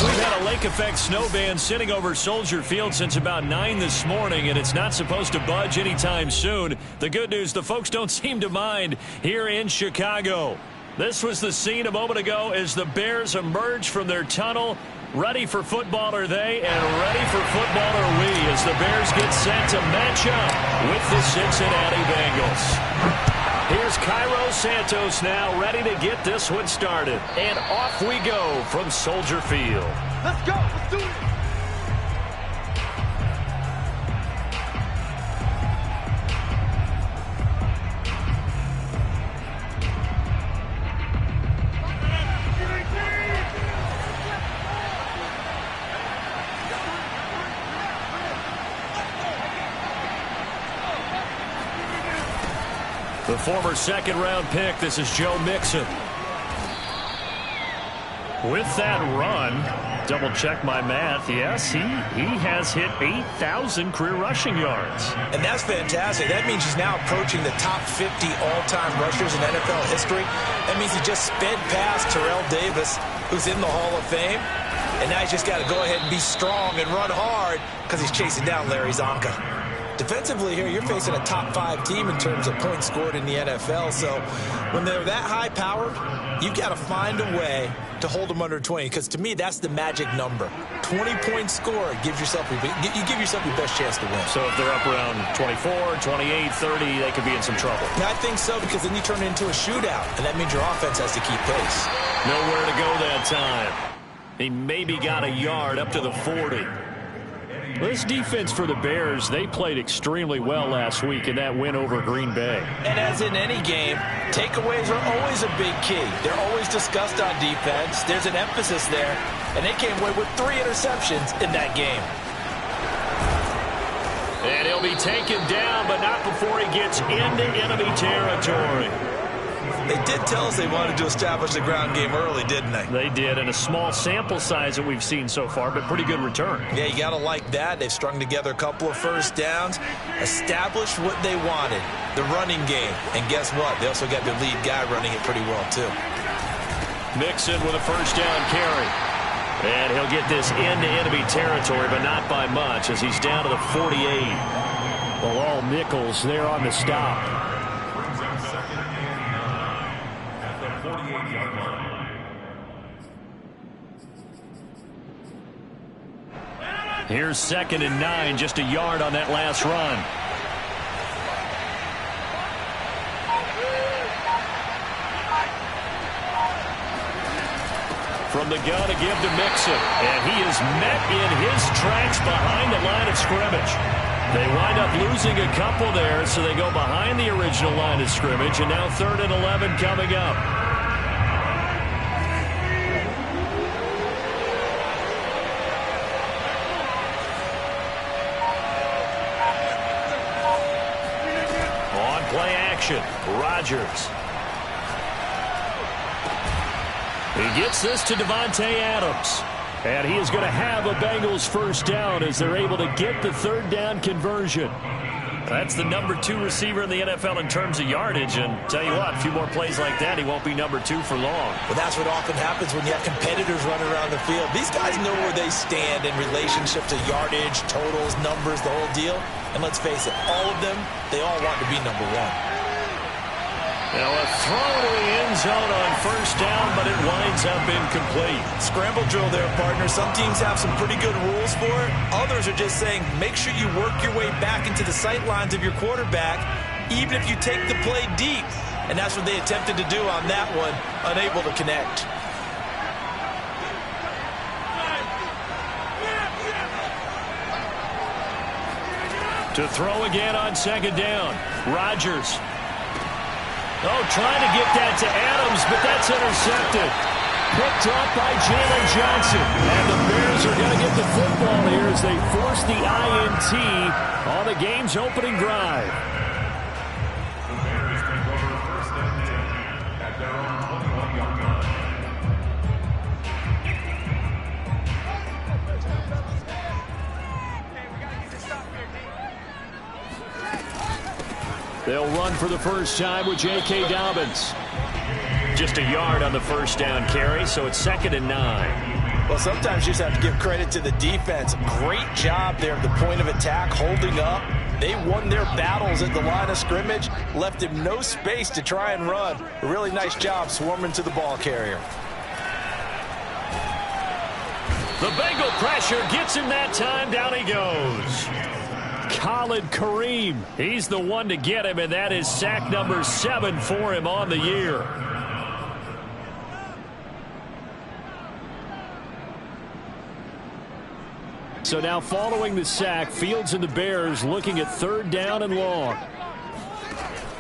We've had a lake effect snow band sitting over Soldier Field since about 9 this morning, and it's not supposed to budge anytime soon. The good news, the folks don't seem to mind here in Chicago. This was the scene a moment ago as the Bears emerged from their tunnel. Ready for football are they, and ready for football are we as the Bears get set to match up with the Cincinnati Bengals. Here's Cairo Santos now ready to get this one started. And off we go from Soldier Field. Let's go. Let's do it. The former second-round pick, this is Joe Mixon. With that run, double-check my math, yes, he has hit 8,000 career rushing yards. And that's fantastic. That means he's now approaching the top 50 all-time rushers in NFL history. That means he just sped past Terrell Davis, who's in the Hall of Fame. And now he's just got to go ahead and be strong and run hard because he's chasing down Larry Zonka. Defensively here, you're facing a top-5 team in terms of points scored in the NFL. So when they're that high-powered, you've got to find a way to hold them under 20. Because to me, that's the magic number. 20 points scored gives yourself you give yourself your best chance to win. So if they're up around 24, 28, 30, they could be in some trouble. Yeah, I think so, because then you turn it into a shootout, and that means your offense has to keep pace. Nowhere to go that time. He maybe got a yard up to the 40. This defense for the Bears, they played extremely well last week in that win over Green Bay. And as in any game, takeaways are always a big key. They're always discussed on defense. There's an emphasis there, and they came away with 3 interceptions in that game. And he'll be taken down, but not before he gets into enemy territory. They did tell us they wanted to establish the ground game early, didn't they? They did, and a small sample size that we've seen so far, but pretty good return. Yeah, you got to like that. They've strung together a couple of first downs, established what they wanted, the running game. And guess what? They also got their lead guy running it pretty well, too. Mixon with a first down carry. And he'll get this into enemy territory, but not by much, as he's down to the 48. Well, all Nichols there on the stop. Here's 2nd and 9, just a yard on that last run. From the gun to give to Mixon, and he is met in his tracks behind the line of scrimmage. They wind up losing a couple there, so they go behind the original line of scrimmage, and now 3rd and 11 coming up. Play action. Rodgers. He gets this to Devontae Adams. And he is going to have a Bengals first down as they're able to get the 3rd down conversion. That's the number 2 receiver in the NFL in terms of yardage. And tell you what, a few more plays like that, he won't be number 2 for long. Well, that's what often happens when you have competitors running around the field. These guys know where they stand in relationship to yardage, totals, numbers, the whole deal. And let's face it, all of them, they all want to be number 1. Now a throw to the end zone on first down, but it winds up incomplete. Scramble drill there, partner. Some teams have some pretty good rules for it. Others are just saying, make sure you work your way back into the sight lines of your quarterback, even if you take the play deep. And that's what they attempted to do on that one, unable to connect. To throw again on 2nd down. Rodgers. Oh, trying to get that to Adams, but that's intercepted. Picked up by Jalen Johnson. And the Bears are going to get the football here as they force the INT on the game's opening drive. They'll run for the first time with J.K. Dobbins. Just a yard on the first down carry, so it's 2nd and 9. Well, sometimes you just have to give credit to the defense. Great job there at the point of attack, holding up. They won their battles at the line of scrimmage, left him no space to try and run. A really nice job swarming to the ball carrier. The Bengal pressure gets him that time. Down he goes. Khalid Kareem. He's the one to get him, and that is sack number 7 for him on the year. So now following the sack, Fields and the Bears looking at 3rd down and long.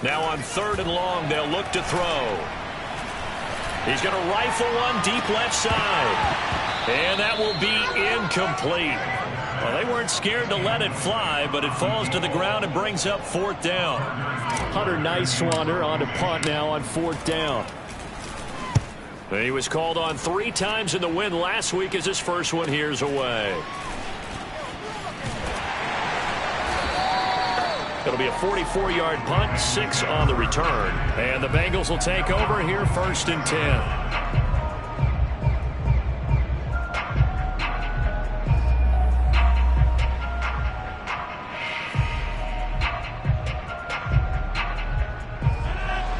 Now on 3rd and long, they'll look to throw. He's going to rifle one deep left side. And that will be incomplete. Well, they weren't scared to let it fly, but it falls to the ground and brings up 4th down. Hunter Nicewander on to punt now on 4th down. He was called on 3 times in the win last week as his first one here's away. It'll be a 44-yard punt, 6 on the return. And the Bengals will take over here 1st and 10.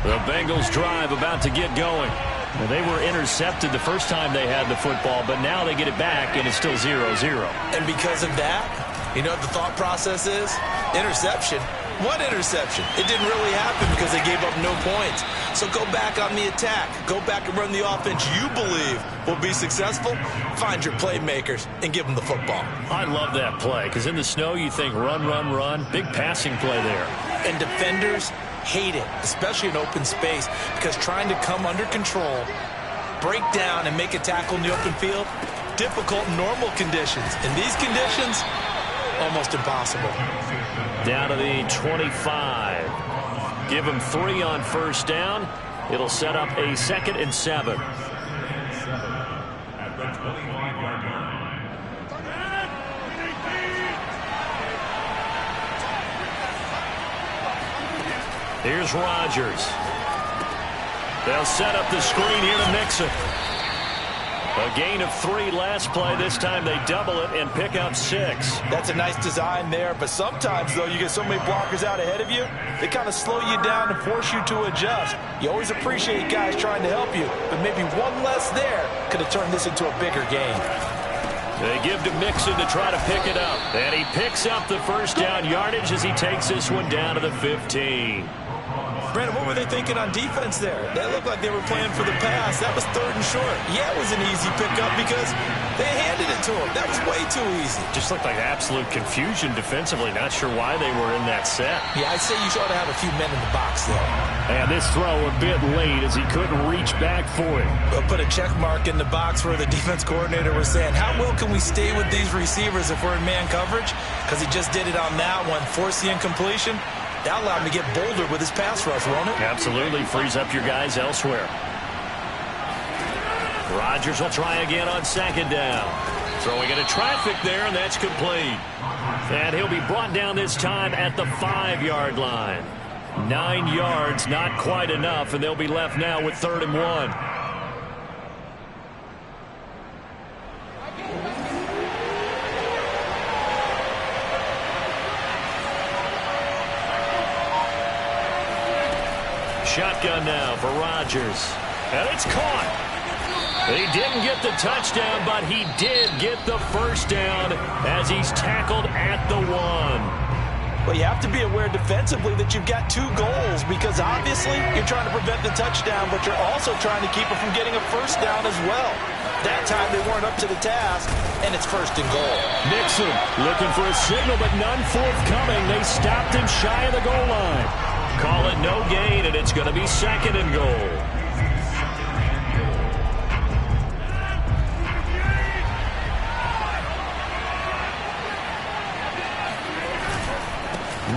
The Bengals drive about to get going. Well, they were intercepted the first time they had the football, but now they get it back, and it's still 0-0. And because of that, you know what the thought process is? Interception. What interception? It didn't really happen because they gave up no points. So go back on the attack. Go back and run the offense you believe will be successful. Find your playmakers and give them the football. I love that play because in the snow you think run, run, run. Big passing play there. And defenders hate it, especially in open space, because trying to come under control, break down, and make a tackle in the open field, difficult in normal conditions. In these conditions, almost impossible. Down to the 25. Give him 3 on 1st down. It'll set up a 2nd and 7. Here's Rodgers. They'll set up the screen here to Mixon. A gain of 3 last play. This time they double it and pick up 6. That's a nice design there, but sometimes, though, you get so many blockers out ahead of you, they kind of slow you down and force you to adjust. You always appreciate guys trying to help you, but maybe one less there could have turned this into a bigger game. They give to Mixon to try to pick it up. And he picks up the 1st down yardage as he takes this one down to the 15. Brandon, what were they thinking on defense there? They looked like they were playing for the pass. That was 3rd and short. Yeah, it was an easy pickup because they handed it to him. That was way too easy. Just looked like absolute confusion defensively. Not sure why they were in that set. Yeah, I'd say you ought to have a few men in the box there. And this throw a bit late as he couldn't reach back for it. We'll put a check mark in the box where the defense coordinator was saying, how well can we stay with these receivers if we're in man coverage? Because he just did it on that one, forced the incompletion. That allowed him to get bolder with his pass rush, won't it? Absolutely. Frees up your guys elsewhere. Rodgers will try again on 2nd down. Throwing into traffic there, and that's complete. And he'll be brought down this time at the 5-yard line. 9 yards, not quite enough, and they'll be left now with 3rd and 1. Shotgun now for Rodgers. And it's caught. He didn't get the touchdown, but he did get the 1st down as he's tackled at the 1. Well, you have to be aware defensively that you've got 2 goals because obviously you're trying to prevent the touchdown, but you're also trying to keep it from getting a 1st down as well. That time they weren't up to the task, and it's 1st and goal. Nixon looking for a signal, but none forthcoming. They stopped him shy of the goal line. Call it no gain, and it's going to be 2nd and goal.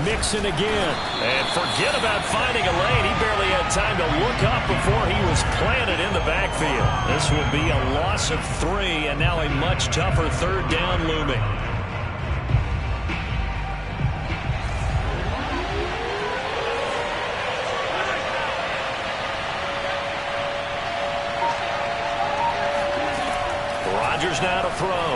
Mixon again. And forget about finding a lane. He barely had time to look up before he was planted in the backfield. This will be a loss of 3, and now a much tougher 3rd down looming. Rodgers now to throw.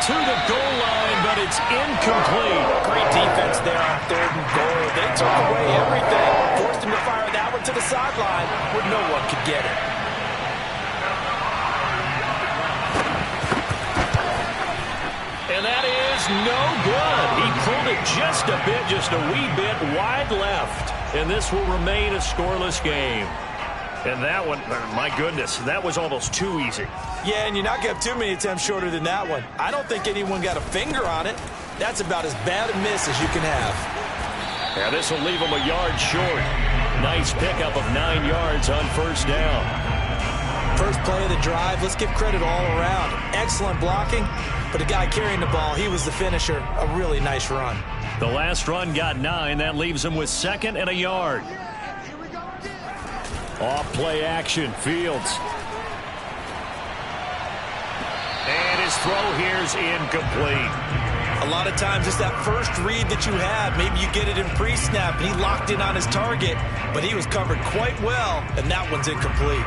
To the goal line, but it's incomplete. Great defense there on 3rd and goal. They took away everything. Forced him to fire that one to the sideline where no one could get it. And that is no good. He pulled it just a wee bit wide left. And this will remain a scoreless game. And that one, my goodness, that was almost too easy. Yeah, and you're not going to have too many attempts shorter than that one. I don't think anyone got a finger on it. That's about as bad a miss as you can have. Yeah, this will leave him a yard short. Nice pickup of 9 yards on 1st down. First play of the drive, let's give credit all around. Excellent blocking, but the guy carrying the ball, he was the finisher. A really nice run. The last run got 9. That leaves him with 2nd and a yard. Off play action, Fields. And his throw here's incomplete. A lot of times it's that first read that you have. Maybe you get it in pre-snap, and he locked in on his target, but he was covered quite well, and that one's incomplete.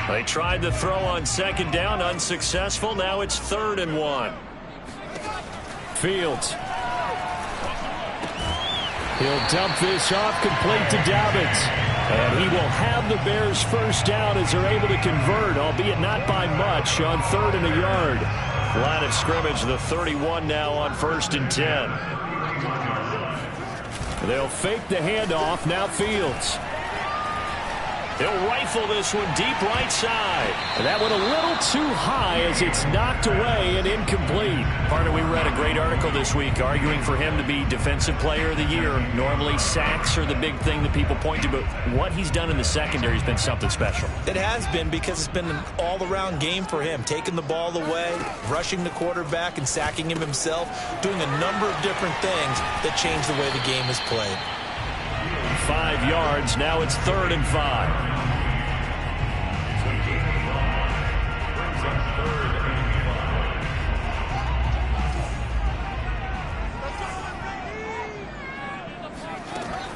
They tried to throw on 2nd down, unsuccessful. Now it's 3rd and 1. Fields. He'll dump this off, complete to Dobbins. And he will have the Bears' 1st down as they're able to convert, albeit not by much, on 3rd and a yard. Line of scrimmage, the 31 now on 1st and 10. They'll fake the handoff, now Fields. He'll rifle this one deep right side. And that one a little too high as it's knocked away and incomplete. Partner, we read a great article this week arguing for him to be Defensive Player of the Year. Normally sacks are the big thing that people point to, but what he's done in the secondary has been something special. It has been, because it's been an all-around game for him. Taking the ball away, rushing the quarterback and sacking him himself, doing a number of different things that change the way the game is played. 5 yards. Now it's 3rd and 5.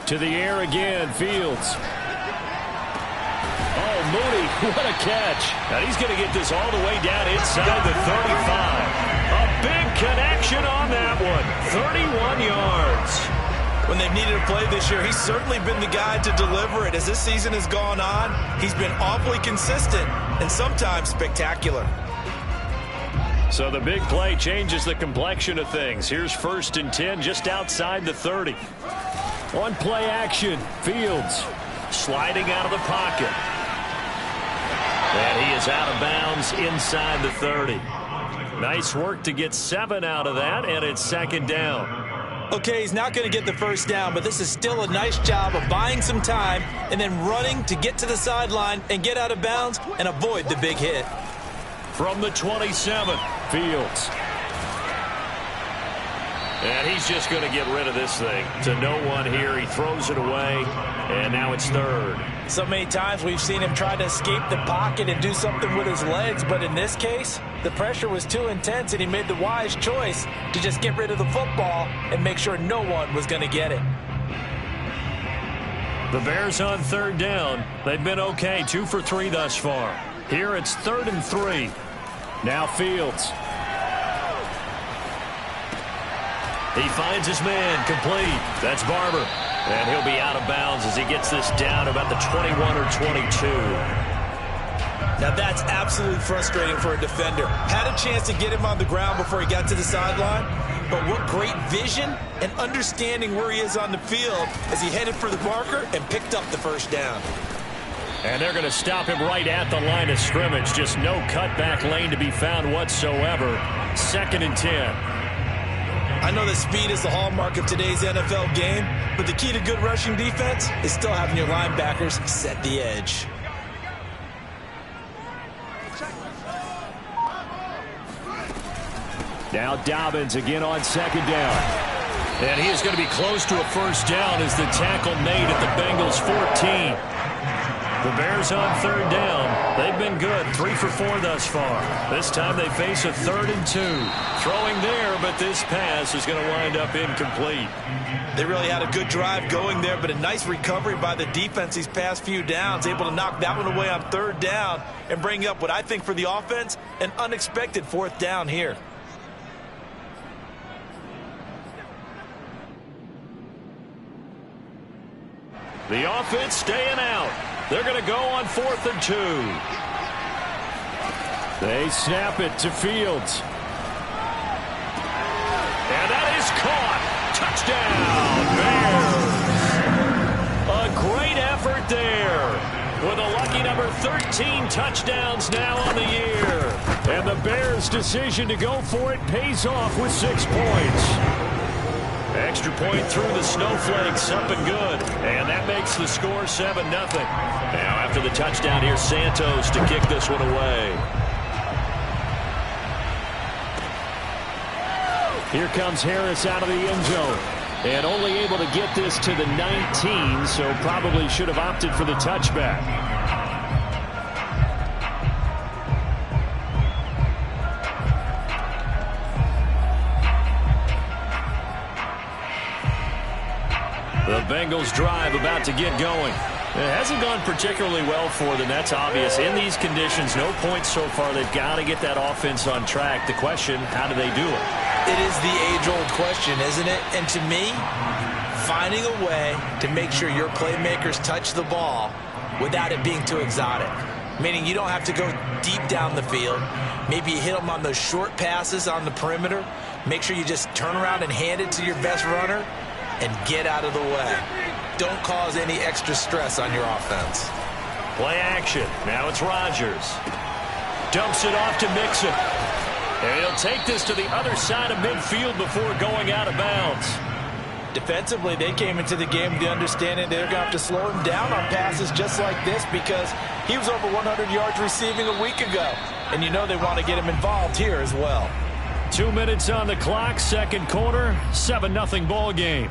To the air again, Fields. Oh, Mooney, what a catch. Now he's going to get this all the way down inside the 35. A big connection on that one. 31 yards. When they've needed a play this year, he's certainly been the guy to deliver it. As this season has gone on, he's been awfully consistent and sometimes spectacular. So the big play changes the complexion of things. Here's 1st and 10 just outside the 30. On play action, Fields sliding out of the pocket. And he is out of bounds inside the 30. Nice work to get 7 out of that, and it's 2nd down. Okay, he's not going to get the 1st down, but this is still a nice job of buying some time and then running to get to the sideline and get out of bounds and avoid the big hit. From the 27, Fields. And he's just going to get rid of this thing. To no one here. He throws it away, and now it's 3rd. So many times we've seen him try to escape the pocket and do something with his legs, but in this case, the pressure was too intense, and he made the wise choice to just get rid of the football and make sure no one was going to get it. The Bears on 3rd down. They've been okay, 2 for 3 thus far. Here it's 3rd and 3. Now Fields. He finds his man, complete. That's Barber. And he'll be out of bounds as he gets this down about the 21 or 22. Now that's absolutely frustrating for a defender. Had a chance to get him on the ground before he got to the sideline, but what great vision and understanding where he is on the field as he headed for the marker and picked up the 1st down. And they're going to stop him right at the line of scrimmage. Just no cutback lane to be found whatsoever. 2nd and 10. I know that speed is the hallmark of today's NFL game, but the key to good rushing defense is still having your linebackers set the edge. Now Dobbins again on 2nd down. And he is going to be close to a 1st down as the tackle made at the Bengals 14. The Bears on third down. They've been good, 3 for 4 thus far. This time they face a 3rd and 2. Throwing there, but this pass is going to wind up incomplete. They really had a good drive going there, but a nice recovery by the defense these past few downs, able to knock that one away on 3rd down and bring up what I think for the offense, an unexpected 4th down here. The offense staying out. They're going to go on 4th and 2. They snap it to Fields. And that is caught. Touchdown, Bears. A great effort there. With a lucky number 13 touchdowns now on the year. And the Bears' decision to go for it pays off with 6 points. Extra point through the snowflakes, up and good. And that makes the score 7-0. Now after the touchdown, here's Santos to kick this one away. Here comes Harris out of the end zone. And only able to get this to the 19, so probably should have opted for the touchback. The Bengals drive about to get going. It hasn't gone particularly well for them. That's obvious. In these conditions, no points so far. They've got to get that offense on track. The question, how do they do it? It is the age-old question, isn't it? And to me, finding a way to make sure your playmakers touch the ball without it being too exotic. Meaning you don't have to go deep down the field. Maybe you hit them on those short passes on the perimeter. Make sure you just turn around and hand it to your best runner and get out of the way. Don't cause any extra stress on your offense. Play action. Now it's Rodgers. Dumps it off to Mixon. And he'll take this to the other side of midfield before going out of bounds. Defensively, they came into the game with the understanding they're going to have to slow him down on passes just like this because he was over 100 yards receiving a week ago. And you know they want to get him involved here as well. 2 minutes on the clock, second quarter, 7-0 ball game.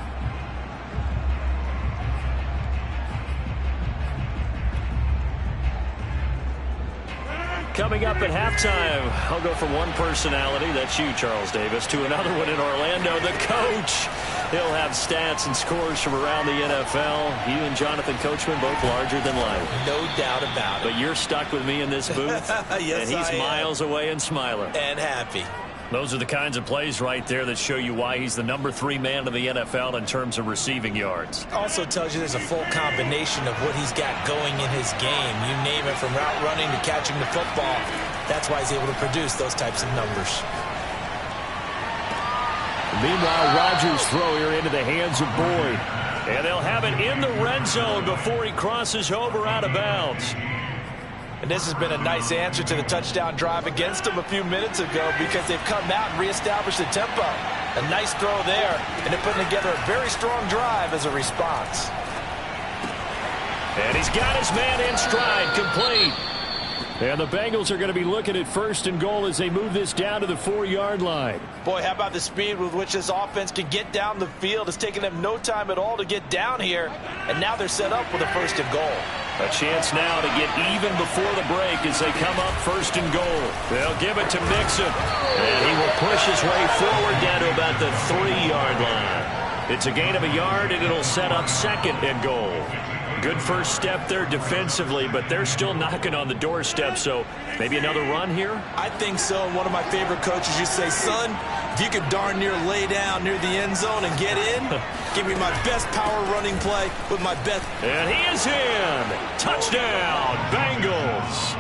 Coming up at halftime, I'll go from one personality, that's you, Charles Davis, to another one in Orlando, the coach. He'll have stats and scores from around the NFL. You and Jonathan Coachman, both larger than life. No doubt about it. But you're stuck with me in this booth, yes, and he's miles away and smiling. And happy. Those are the kinds of plays right there that show you why he's the number 3 man in the NFL in terms of receiving yards. Also tells you there's a full combination of what he's got going in his game. You name it, from route running to catching the football. That's why he's able to produce those types of numbers. Meanwhile, Rodgers' throw here into the hands of Boyd. And they'll have it in the red zone before he crosses over out of bounds. And this has been a nice answer to the touchdown drive against them a few minutes ago because they've come out and reestablished the tempo. A nice throw there, and they're putting together a very strong drive as a response. And he's got his man in stride, complete. And the Bengals are going to be looking at 1st and goal as they move this down to the 4-yard line. Boy, how about the speed with which this offense can get down the field? It's taken them no time at all to get down here, and now they're set up with a 1st and goal. A chance now to get even before the break as they come up 1st and goal. They'll give it to Mixon, and he will push his way forward down to about the 3-yard line. It's a gain of a yard, and it'll set up 2nd and goal. Good first step there defensively, but they're still knocking on the doorstep, so maybe another run here? I think so. One of my favorite coaches used to say, son, if you could darn near lay down near the end zone and get in, give me my best power running play with my best. And he is in. Touchdown, Bengals.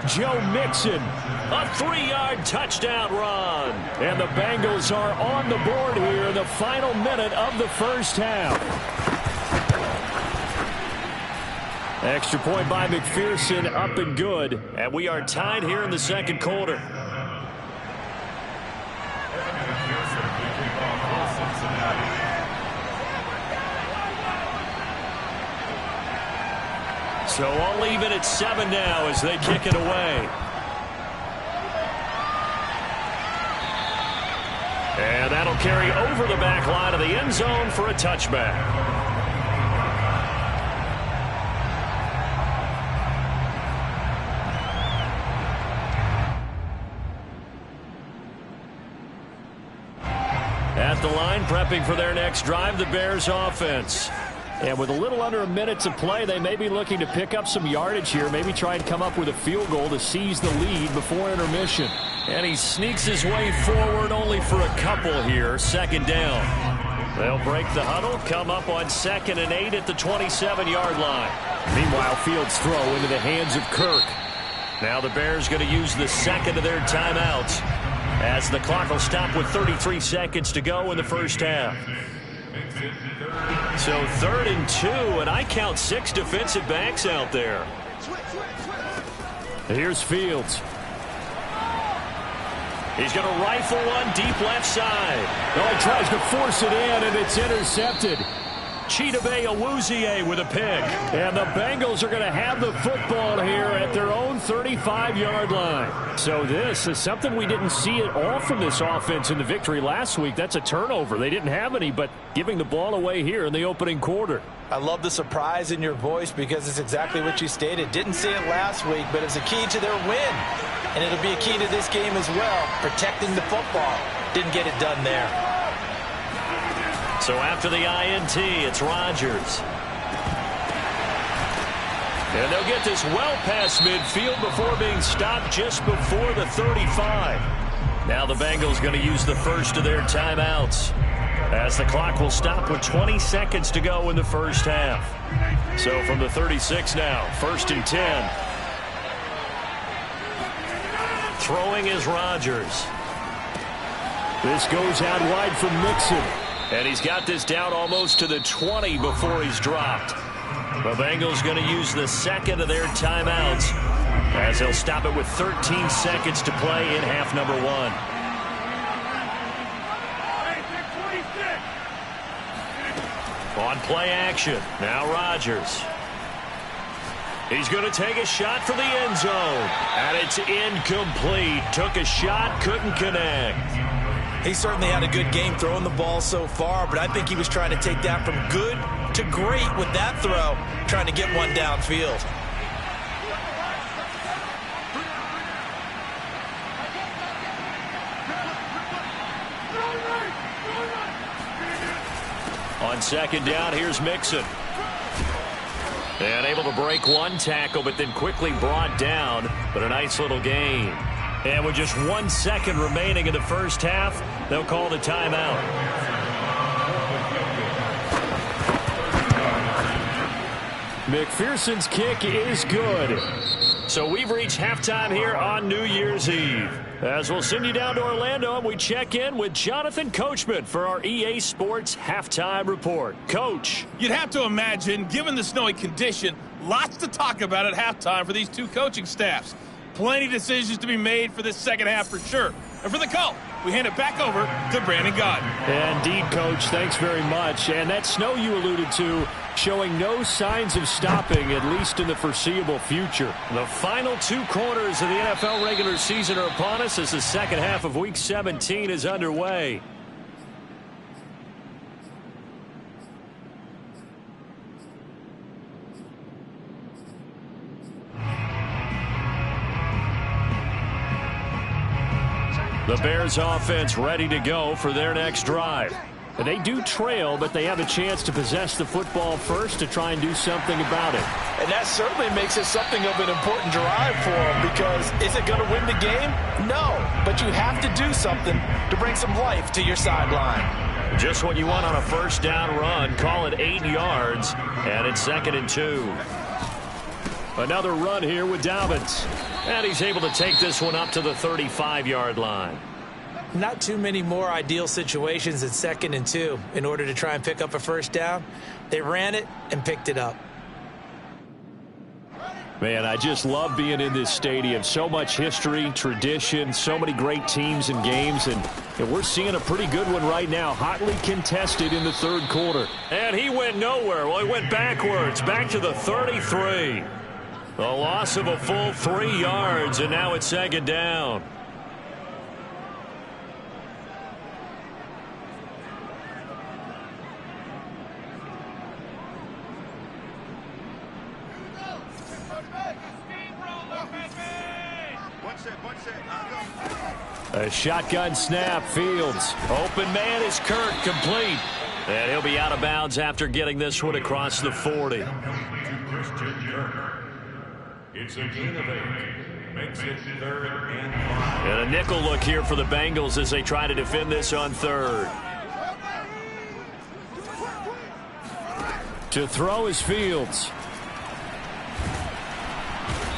Joe Mixon, a 3-yard touchdown run. And the Bengals are on the board here in the final minute of the first half. Extra point by McPherson, up and good. And we are tied here in the second quarter. So I'll leave it at 7 now as they kick it away. And that'll carry over the back line of the end zone for a touchback. At the line, prepping for their next drive, the Bears offense. And with a little under a minute to play, they may be looking to pick up some yardage here, maybe try and come up with a field goal to seize the lead before intermission. And he sneaks his way forward only for a couple here, second down. They'll break the huddle, come up on 2nd and 8 at the 27-yard line. Meanwhile, Fields' throw into the hands of Kirk. Now the Bears going to use the second of their timeouts as the clock will stop with 33 seconds to go in the first half. So 3rd and 2, and I count 6 defensive backs out there. Here's Fields. He's going to rifle one deep left side. Oh, he tries to force it in, and it's intercepted. Chidobe Awuzie with a pick. And the Bengals are going to have the football here at their own 35-yard line. So this is something we didn't see at all from this offense in the victory last week. That's a turnover. They didn't have any, but giving the ball away here in the opening quarter. I love the surprise in your voice because it's exactly what you stated. Didn't see it last week, but it's a key to their win. And it'll be a key to this game as well, protecting the football. Didn't get it done there. So after the INT, it's Rodgers. And they'll get this well past midfield before being stopped just before the 35. Now the Bengals going to use the first of their timeouts as the clock will stop with 20 seconds to go in the first half. So from the 36 now, 1st and 10. Throwing is Rodgers. This goes out wide from Mixon. And he's got this down almost to the 20 before he's dropped. The Bengals going to use the second of their timeouts as they'll stop it with 13 seconds to play in half number 1. On play action, now Rodgers. He's going to take a shot for the end zone. And it's incomplete. Took a shot, couldn't connect. He certainly had a good game throwing the ball so far, but I think he was trying to take that from good to great with that throw, trying to get one downfield. On 2nd down, here's Mixon. And able to break one tackle, but then quickly brought down, but a nice little gain. And with just 1 second remaining in the first half, they'll call the timeout. McPherson's kick is good. So we've reached halftime here on New Year's Eve. As we'll send you down to Orlando, and we check in with Jonathan Coachman for our EA Sports Halftime Report. Coach. You'd have to imagine, given the snowy condition, lots to talk about at halftime for these two coaching staffs. Plenty of decisions to be made for this second half for sure. And for the call, we hand it back over to Brandon Gaudin. Indeed, Coach. Thanks very much. And that snow you alluded to showing no signs of stopping, at least in the foreseeable future. The final 2 quarters of the NFL regular season are upon us as the second half of Week 17 is underway. The Bears offense ready to go for their next drive. And they do trail, but they have a chance to possess the football first to try and do something about it. And that certainly makes it something of an important drive for them, because is it going to win the game? No, but you have to do something to bring some life to your sideline. Just what you want on a first down run. Call it 8 yards, and it's 2nd and 2. Another run here with Dobbins. And he's able to take this one up to the 35-yard line. Not too many more ideal situations at 2nd and 2 in order to try and pick up a first down. They ran it and picked it up. Man, I just love being in this stadium. So much history, tradition, so many great teams and games, and we're seeing a pretty good one right now, hotly contested in the 3rd quarter. And he went nowhere. Well, he went backwards, back to the 33. A loss of a full 3 yards, and now it's 2nd down. A shotgun snap, Fields. Open man is Kirk, complete. And he'll be out of bounds after getting this one across the 40. It's a gain of 8. Makes it 3rd and 5. And a nickel look here for the Bengals as they try to defend this on 3rd. To throw is Fields.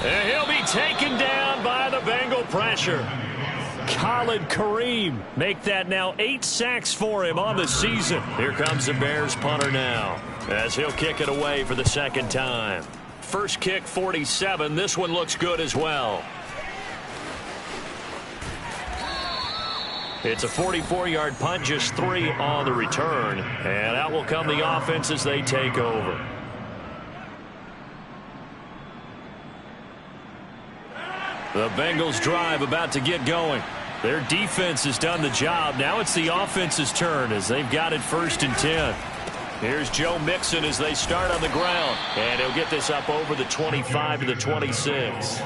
And he'll be taken down by the Bengal pressure. Khalid Kareem make that now 8 sacks for him on the season. Here comes the Bears punter now as he'll kick it away for the 2nd time. First kick 47. This one looks good as well. It's a 44-yard punt, just 3 on the return. And out will come the offense as they take over. The Bengals drive about to get going. Their defense has done the job. Now it's the offense's turn as they've got it 1st and 10. Here's Joe Mixon as they start on the ground. And he'll get this up over the 25 to the 26.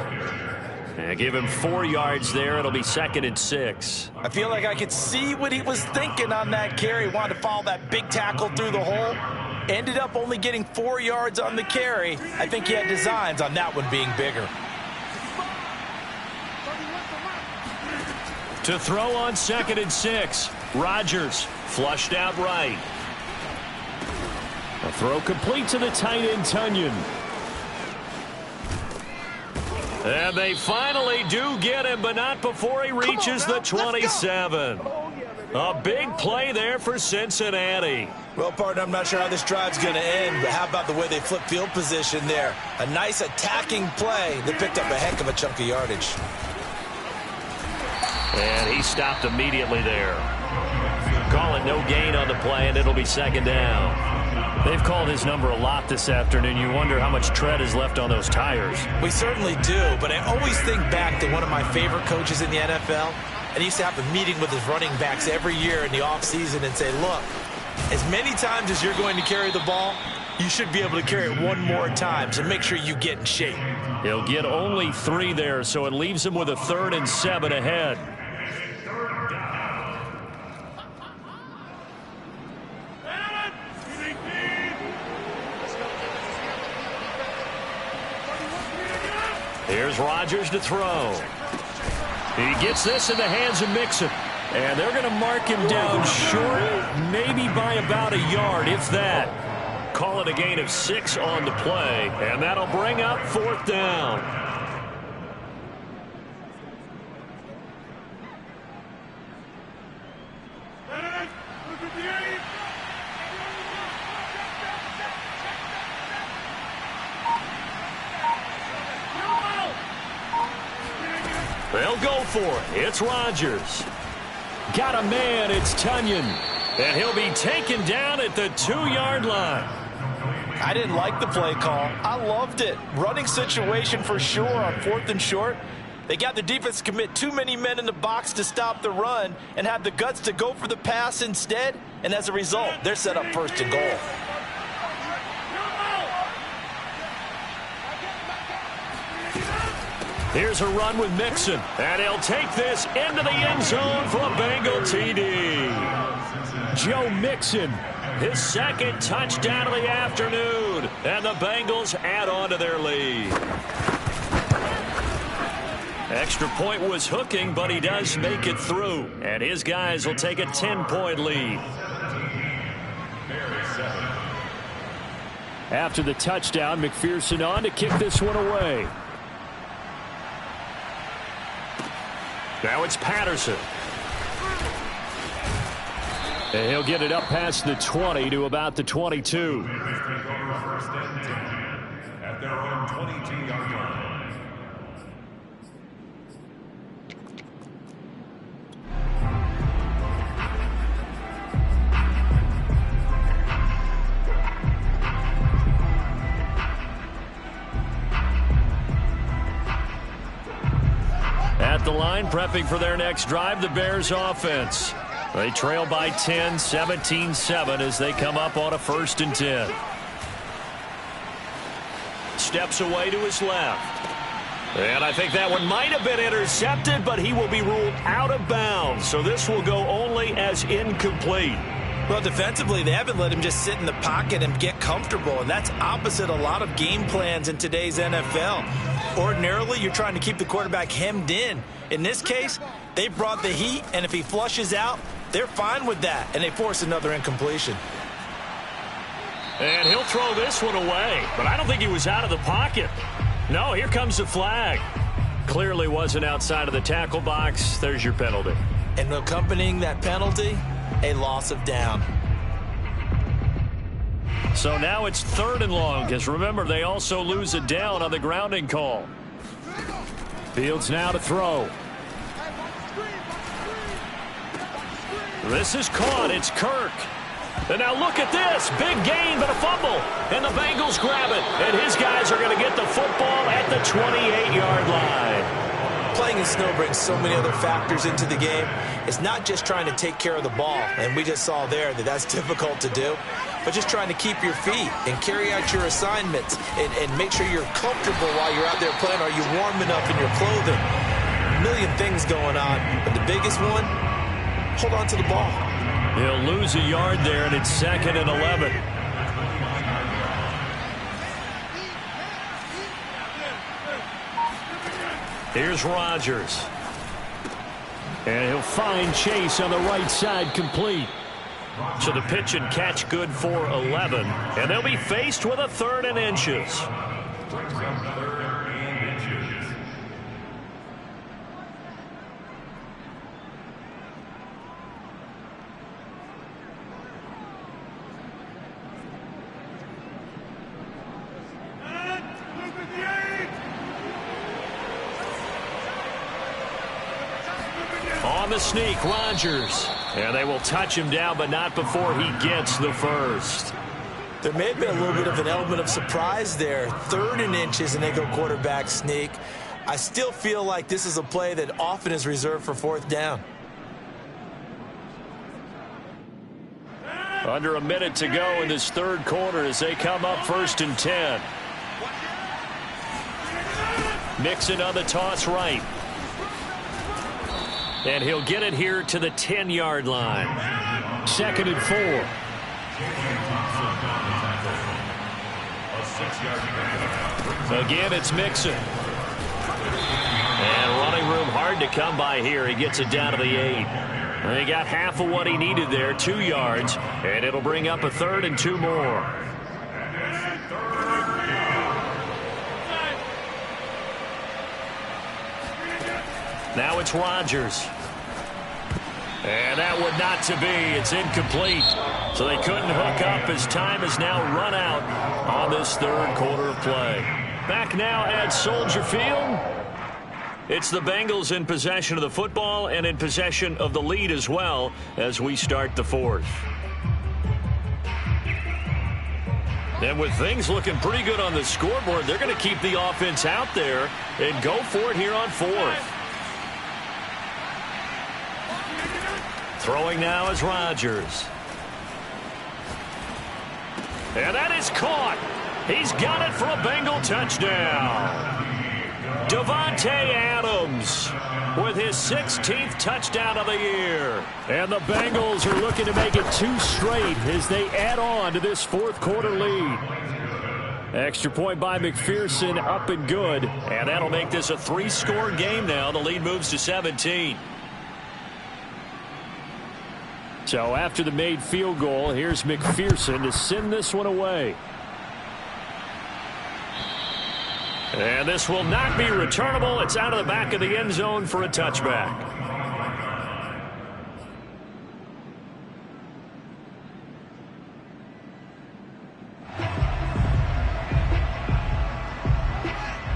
And give him 4 yards there. It'll be 2nd and 6. I feel like I could see what he was thinking on that carry. Wanted to follow that big tackle through the hole. Ended up only getting 4 yards on the carry. I think he had designs on that one being bigger. To throw on 2nd and 6. Rodgers flushed out right. A throw complete to the tight end, Tunyon. And they finally do get him, but not before he reaches the 27. A big play there for Cincinnati. Well, partner, I'm not sure how this drive's going to end, but how about the way they flip field position there? A nice attacking play that picked up a heck of a chunk of yardage. And he stopped immediately there. Call it no gain on the play, and it'll be 2nd down. They've called his number a lot this afternoon. You wonder how much tread is left on those tires. We certainly do, but I always think back to one of my favorite coaches in the NFL, and he used to have a meeting with his running backs every year in the offseason and say, look, as many times as you're going to carry the ball, you should be able to carry it 1 more time, so make sure you get in shape. He'll get only 3 there, so it leaves him with a 3rd and 7 ahead. Here's Rodgers to throw. He gets this in the hands of Mixon. And they're going to mark him down short, maybe by about a yard, if that. Call it a gain of 6 on the play, and that'll bring up 4th down. They'll go for it. It's Rodgers. Got a man. It's Tunyon. And he'll be taken down at the 2-yard line. I didn't like the play call. I loved it. Running situation for sure on 4th and short. They got the defense to commit too many men in the box to stop the run and have the guts to go for the pass instead. And as a result, they're set up 1st and goal. Here's a run with Mixon, and he'll take this into the end zone for a Bengal TD. Joe Mixon, his 2nd touchdown of the afternoon, and the Bengals add on to their lead. Extra point was hooking, but he does make it through, and his guys will take a 10-point lead. After the touchdown, McPherson on to kick this one away. Now it's Patterson. And he'll get it up past the 20 to about the 22. At their own 22-yard line. At the line, prepping for their next drive, the Bears offense. They trail by 10, 17-7 as they come up on a 1st and 10. Steps away to his left. And I think that one might have been intercepted, but he will be ruled out of bounds. So this will go only as incomplete. Well, defensively, they haven't let him just sit in the pocket and get comfortable, and that's opposite a lot of game plans in today's NFL. Ordinarily, you're trying to keep the quarterback hemmed in. In this case, they brought the heat, and if he flushes out, they're fine with that, and they force another incompletion. And he'll throw this one away, but I don't think he was out of the pocket. No, here comes the flag. Clearly wasn't outside of the tackle box. There's your penalty. And accompanying that penalty, a loss of down. So now it's 3rd and long, because remember, they also lose a down on the grounding call. Fields now to throw. This is caught. It's Kirk. And now look at this. Big gain, but a fumble. And the Bengals grab it. And his guys are going to get the football at the 28-yard line. Playing in snow brings so many other factors into the game. It's not just trying to take care of the ball, and we just saw there that that's difficult to do, but just trying to keep your feet and carry out your assignments and make sure you're comfortable while you're out there playing. Are you warm enough in your clothing? A million things going on, but the biggest one, hold on to the ball. He'll lose a yard there, and it's 2nd and 11. Here's Rodgers. And he'll find Chase on the right side complete. So the pitch and catch good for 11. And they'll be faced with a 3rd and inches. On the sneak, Rodgers. And they will touch him down, but not before he gets the first. There may have been a little bit of an element of surprise there. 3rd and inches, and they go quarterback sneak. I still feel like this is a play that often is reserved for 4th down. Under a minute to go in this 3rd quarter as they come up 1st and 10. Mixon on the toss right. And he'll get it here to the 10-yard line. 2nd and 4. Again, it's Mixon. And running room hard to come by here. He gets it down to the 8. He got half of what he needed there, 2 yards. And it'll bring up a 3rd and 2 more. Now it's Rodgers. And that would not to be. It's incomplete. So they couldn't hook up as time has now run out on this 3rd quarter of play. Back now at Soldier Field. It's the Bengals in possession of the football and in possession of the lead as well as we start the 4th. And with things looking pretty good on the scoreboard, they're going to keep the offense out there and go for it here on 4th. Throwing now is Rodgers. And that is caught. He's got it for a Bengal touchdown. Davante Adams with his 16th touchdown of the year. And the Bengals are looking to make it 2 straight as they add on to this 4th quarter lead. Extra point by McPherson, up and good. And that'll make this a 3-score game now. The lead moves to 17. So after the made field goal, here's McPherson to send this one away. And this will not be returnable. It's out of the back of the end zone for a touchback.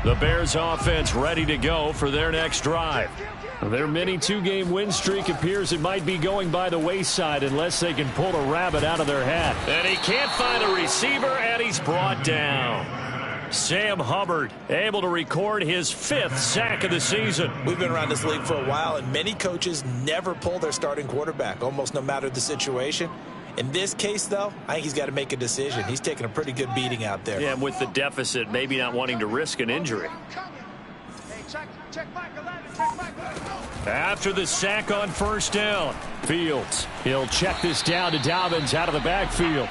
The Bears offense ready to go for their next drive. Their mini 2-game win streak appears it might be going by the wayside unless they can pull a rabbit out of their hat. And he can't find a receiver, and he's brought down. Sam Hubbard able to record his 5th sack of the season. We've been around this league for a while, and many coaches never pull their starting quarterback, almost no matter the situation. In this case, though, I think he's got to make a decision. He's taking a pretty good beating out there. Yeah, and with the deficit, maybe not wanting to risk an injury. After the sack on first down, Fields. He'll check this down to Dobbins out of the backfield.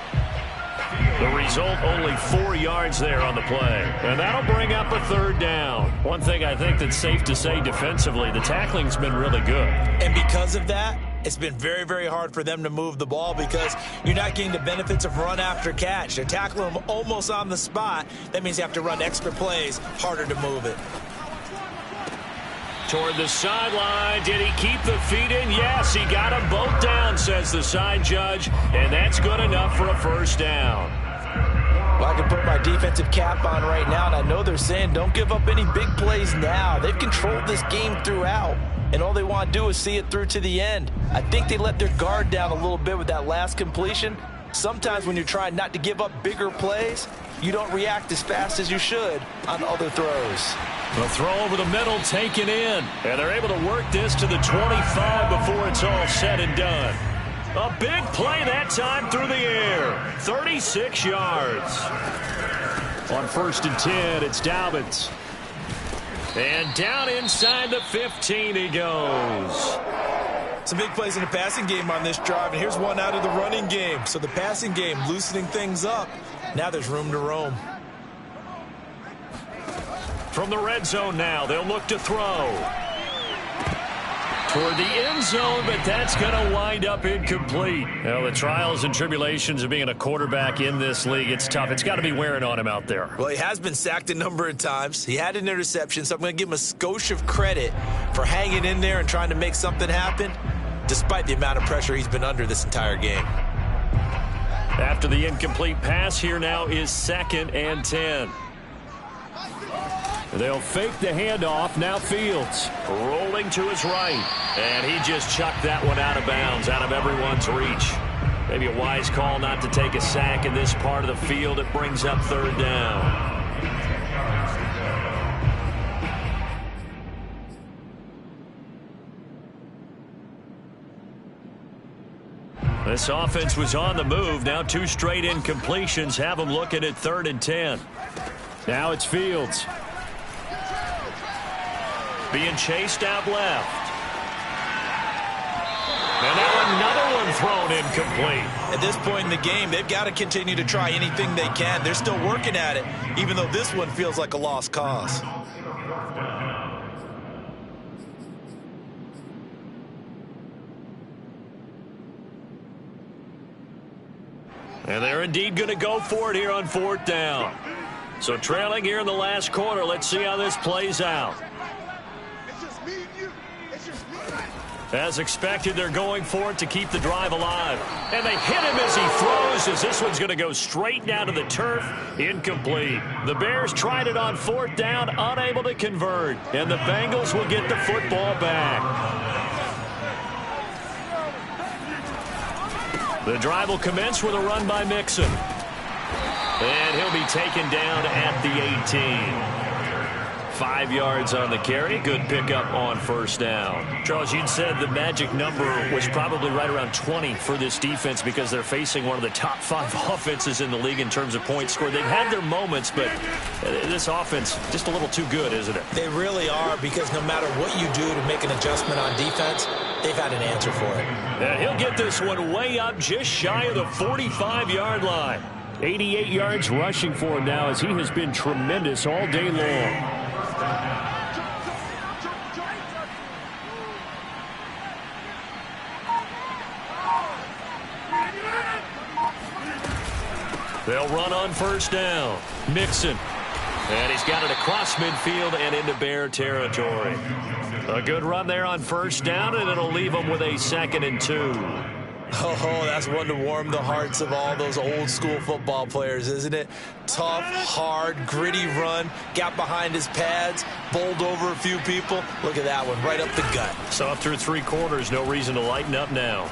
The result, only 4 yards there on the play. And that'll bring up a third down. One thing I think that's safe to say defensively, the tackling's been really good. And because of that, it's been very, very hard for them to move the ball because you're not getting the benefits of run after catch. They're tackling them almost on the spot. That means you have to run extra plays, harder to move it. Toward the sideline. Did he keep the feet in? Yes, he got them both down, says the side judge. And that's good enough for a first down. Well, I can put my defensive cap on right now, and I know they're saying don't give up any big plays now. They've controlled this game throughout, and all they want to do is see it through to the end. I think they let their guard down a little bit with that last completion. Sometimes when you're trying not to give up bigger plays, you don't react as fast as you should on other throws. The throw over the middle taken in, and they're able to work this to the 25 before it's all said and done. A big play that time through the air. 36 yards. On 1st and 10, it's Dobbins. And down inside the 15 he goes. Some big plays in the passing game on this drive, and here's one out of the running game. So the passing game loosening things up. Now there's room to roam. From the red zone now, they'll look to throw. Toward the end zone, but that's going to wind up incomplete. Well, the trials and tribulations of being a quarterback in this league, it's tough. It's got to be wearing on him out there. Well, he has been sacked a number of times. He had an interception, so I'm going to give him a skosh of credit for hanging in there and trying to make something happen, despite the amount of pressure he's been under this entire game. After the incomplete pass, here now is 2nd and 10. They'll fake the handoff. Now Fields rolling to his right. And he just chucked that one out of bounds, out of everyone's reach. Maybe a wise call not to take a sack in this part of the field. It brings up 3rd down. This offense was on the move. Now 2 straight incompletions have them looking at 3rd and 10. Now it's Fields. Being chased out left. And now another one thrown incomplete. At this point in the game, they've got to continue to try anything they can. They're still working at it, even though this one feels like a lost cause. And they're indeed going to go for it here on 4th down. So trailing here in the last quarter. Let's see how this plays out. As expected, they're going for it to keep the drive alive. And they hit him as he throws, as this one's going to go straight down to the turf. Incomplete. The Bears tried it on 4th down, unable to convert. And the Bengals will get the football back. The drive will commence with a run by Mixon. And he'll be taken down at the 18. 5 yards on the carry. Good pickup on 1st down. Charles, you'd said the magic number was probably right around 20 for this defense because they're facing one of the top 5 offenses in the league in terms of points scored. They've had their moments, but this offense just a little too good, isn't it? They really are, because no matter what you do to make an adjustment on defense, they've had an answer for it. And he'll get this one way up just shy of the 45-yard line. 88 yards rushing for him now, as he has been tremendous all day long. They'll run on 1st down. Mixon. And he's got it across midfield and into Bear territory. A good run there on 1st down, and it'll leave them with a 2nd and 2. Oh, that's one to warm the hearts of all those old-school football players, isn't it? Tough, hard, gritty run. Got behind his pads, bowled over a few people. Look at that one, right up the gut. So up through 3 quarters, no reason to lighten up now.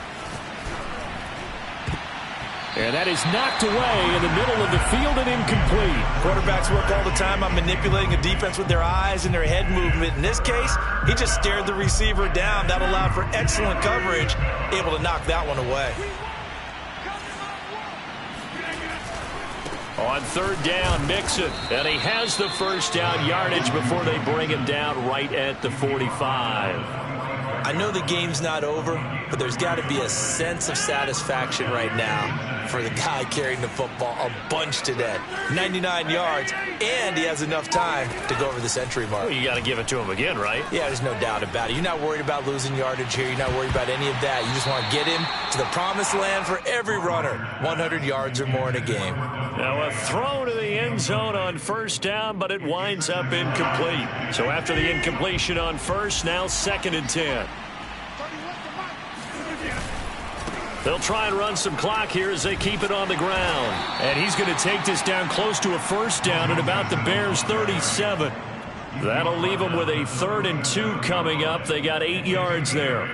And that is knocked away in the middle of the field and incomplete. Quarterbacks work all the time on manipulating a defense with their eyes and their head movement. In this case, he just stared the receiver down. That allowed for excellent coverage, able to knock that one away. On third down, Mixon. And he has the first down yardage before they bring him down right at the 45. I know the game's not over, but there's got to be a sense of satisfaction right now for the guy carrying the football a bunch today. 99 yards, and he has enough time to go over the century mark. Well, you got to give it to him again, right? Yeah, there's no doubt about it. You're not worried about losing yardage here. You're not worried about any of that. You just want to get him to the promised land for every runner. 100 yards or more in a game. Now a throw to the end zone on first down, but it winds up incomplete. So after the incompletion on first, now 2nd and 10. They'll try and run some clock here as they keep it on the ground. And he's going to take this down close to a first down at about the Bears' 37. That'll leave them with a 3rd and 2 coming up. They got 8 yards there.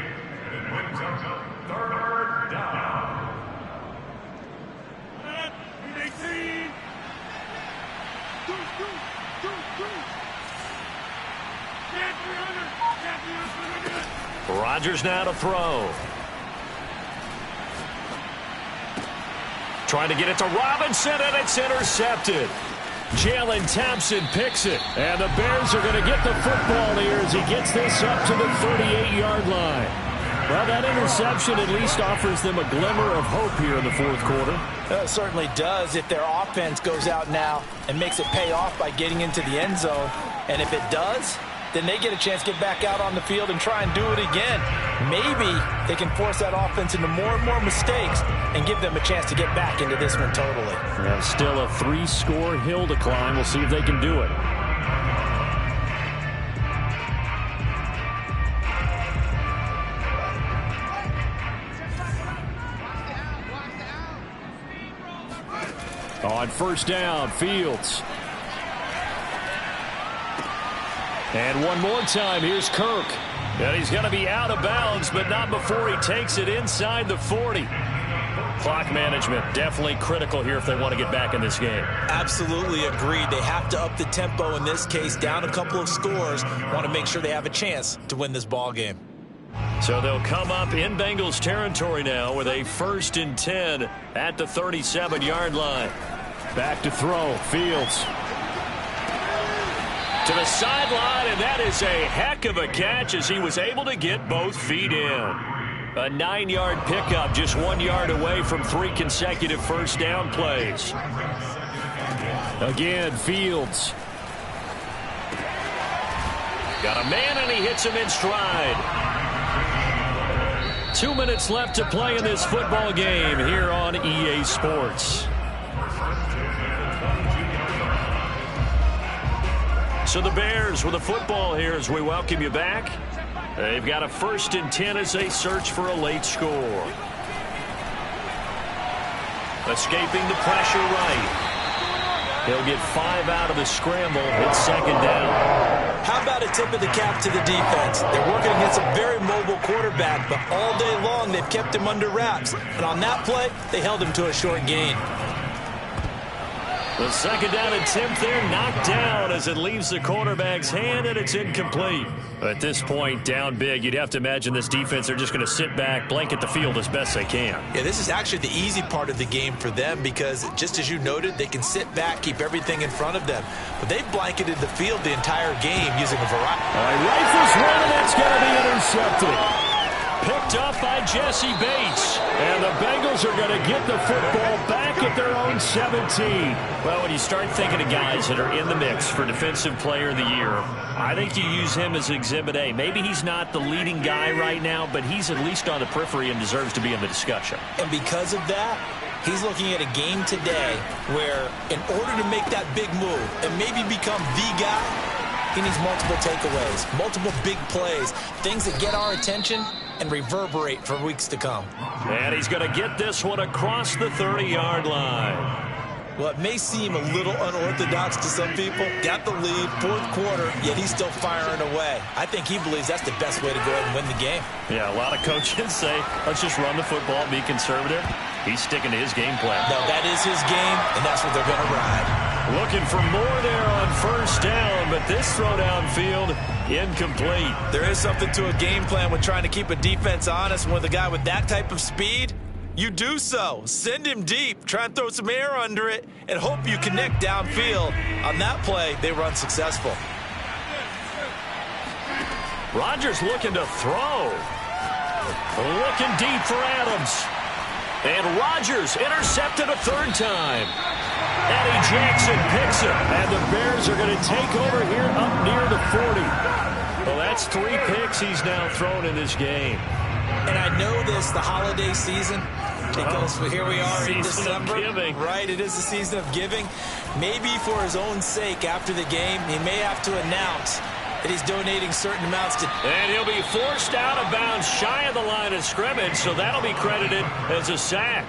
Rodgers now to throw. Trying to get it to Robinson, and it's intercepted. Jalen Thompson picks it, and the Bears are going to get the football here as he gets this up to the 38-yard line. Well, that interception at least offers them a glimmer of hope here in the 4th quarter. It certainly does if their offense goes out now and makes it pay off by getting into the end zone. And if it does, then they get a chance to get back out on the field and try and do it again. Maybe they can force that offense into more and more mistakes and give them a chance to get back into this one totally. Yeah, still a 3-score hill to climb. We'll see if they can do it. On first down, Fields. And one more time, here's Kirk. And he's going to be out of bounds, but not before he takes it inside the 40. Clock management definitely critical here if they want to get back in this game. Absolutely agreed. They have to up the tempo in this case, down a couple of scores. Want to make sure they have a chance to win this ball game. So they'll come up in Bengals territory now with a 1st and 10 at the 37-yard line. Back to throw, Fields. To the sideline, and that is a heck of a catch as he was able to get both feet in. A 9-yard pickup, just 1 yard away from 3 consecutive first down plays. Again, Fields. Got a man, and he hits him in stride. 2 minutes left to play in this football game here on EA Sports. So the Bears with the football here as we welcome you back. They've got a 1st and 10 as they search for a late score. Escaping the pressure right. He'll get 5 out of the scramble. It's 2nd down. How about a tip of the cap to the defense? They're working against a very mobile quarterback, but all day long they've kept him under wraps. And on that play, they held him to a short gain. The 2nd down attempt there knocked down as it leaves the quarterback's hand, and it's incomplete. At this point, down big, you'd have to imagine this defense are just going to sit back, blanket the field as best they can. Yeah, this is actually the easy part of the game for them because, just as you noted, they can sit back, keep everything in front of them. But they've blanketed the field the entire game using a variety. Rifles one, and it's going to be intercepted. Picked up by Jesse Bates. And the Bengals are going to get the football back at their own 17. Well, when you start thinking of guys that are in the mix for Defensive Player of the Year, I think you use him as Exhibit A. Maybe he's not the leading guy right now, but he's at least on the periphery and deserves to be in the discussion. And because of that, he's looking at a game today where in order to make that big move and maybe become the guy, he needs multiple takeaways, multiple big plays, things that get our attention and reverberate for weeks to come. And he's going to get this one across the 30-yard line. Well, it may seem a little unorthodox to some people. Got the lead, 4th quarter, yet he's still firing away. I think he believes that's the best way to go ahead and win the game. Yeah, a lot of coaches say, let's just run the football and be conservative. He's sticking to his game plan. No, that is his game, and that's what they're going to ride. Looking for more there on first down, but this throw downfield, incomplete. There is something to a game plan with trying to keep a defense honest. With a guy with that type of speed, you do so. Send him deep. Try and throw some air under it and hope you connect downfield. On that play, they were unsuccessful. Rodgers looking to throw. Looking deep for Adams. And Rodgers intercepted a third time. Eddie Jackson picks it. And the Bears are going to take over here up near the 40. Well, that's 3 picks he's now thrown in this game. And I know this, the holiday season, because here we are in December. Right, it is the season of giving. Maybe for his own sake after the game, he may have to announce that he's donating certain amounts to... And he'll be forced out of bounds shy of the line of scrimmage, so that'll be credited as a sack.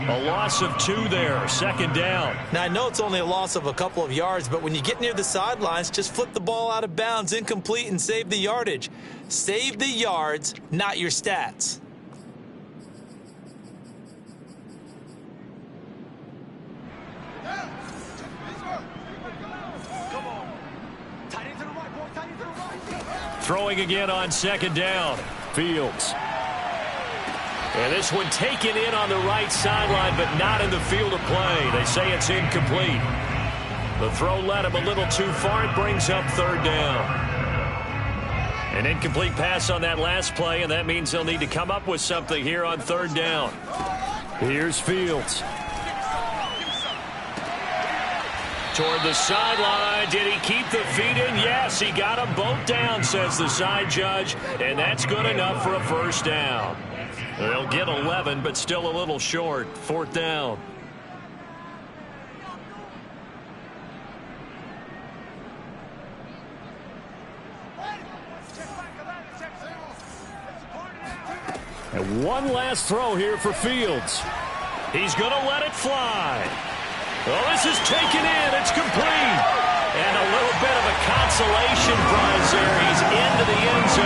A loss of 2 there, second down. Now, I know it's only a loss of a couple of yards, but when you get near the sidelines, just flip the ball out of bounds, incomplete, and save the yardage. Save the yards, not your stats. Throwing again on second down. Fields. And this one taken in on the right sideline, but not in the field of play. They say it's incomplete. The throw led him a little too far. It brings up third down. An incomplete pass on that last play, and that means they'll need to come up with something here on third down. Here's Fields. Toward the sideline. Did he keep the feet in? Yes, he got them both down, says the side judge, and that's good enough for a first down. They'll get 11, but still a little short. Fourth down. And one last throw here for Fields. He's going to let it fly. Well, this is taken in. It's complete. And a little bit of a consolation prize there. He's into the end zone.